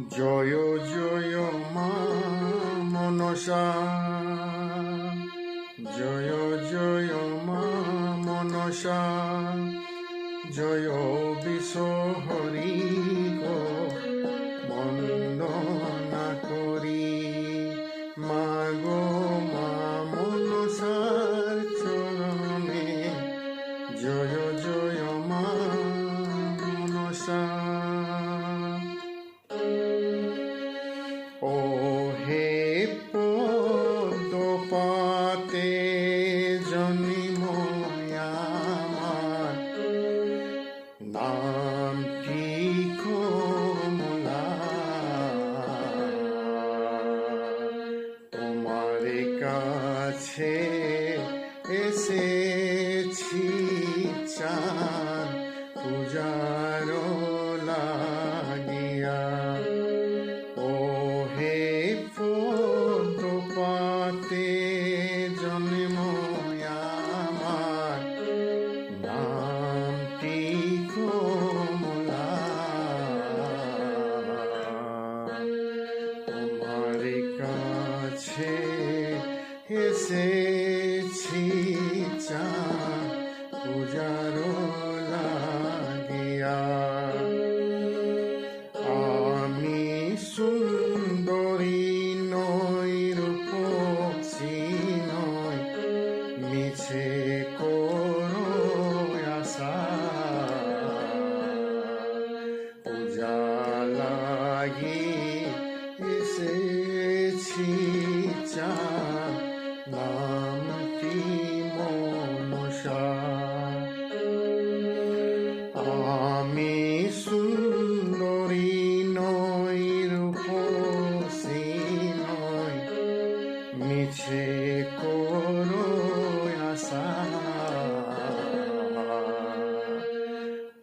জয় জয় মা মনসা, জয় জয় মা মনসা, জয় বিশ্বহরি গো বন্দনা করি। মা গো মা মনসার চরণে জয় জয় মা মনসা। ও হে পদ্মপাতে জন্ম আমার, নামটি কমলা। তোমার কাছে এসেছি চাঁদ পূজার লাগিয়া। ও হে পদ্মপাতে জন্ম আমার, নামটি কমলা। তোমার কাছে এসেছি চাঁদ পূজার লাগিয়া। আমি সুন্দরী নই, রূপসী নই, মিছে করো আশা। পূজা লাগি এসেছি চাঁদ, নামটি মনসা। আমি সুন্দরী নই, রূপসী নই, মিছে করো আশা।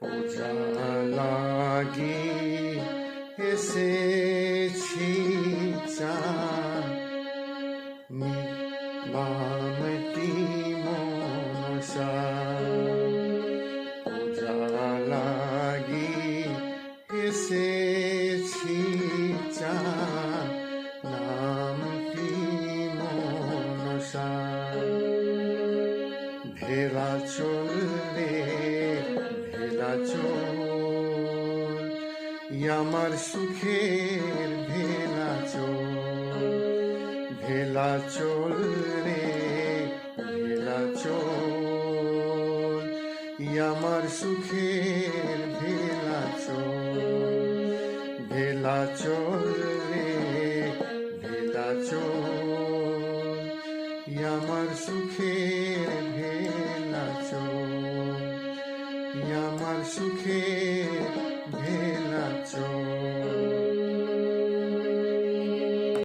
পূজা লাগি এসেছি চাঁদ, নামটি মনসা। পূজা লাগি এসেছি চাঁদ, নামটি মনসা। ভেলা চল রে ভেলা চল, আমার সুখের ভেলা চল। ভেলা চল রে ভেলা চল, আমার সুখের ভেলা চল। ভেলা চল রে ভেলা চল, আমার সুখের ভেলা চল। আমার সুখের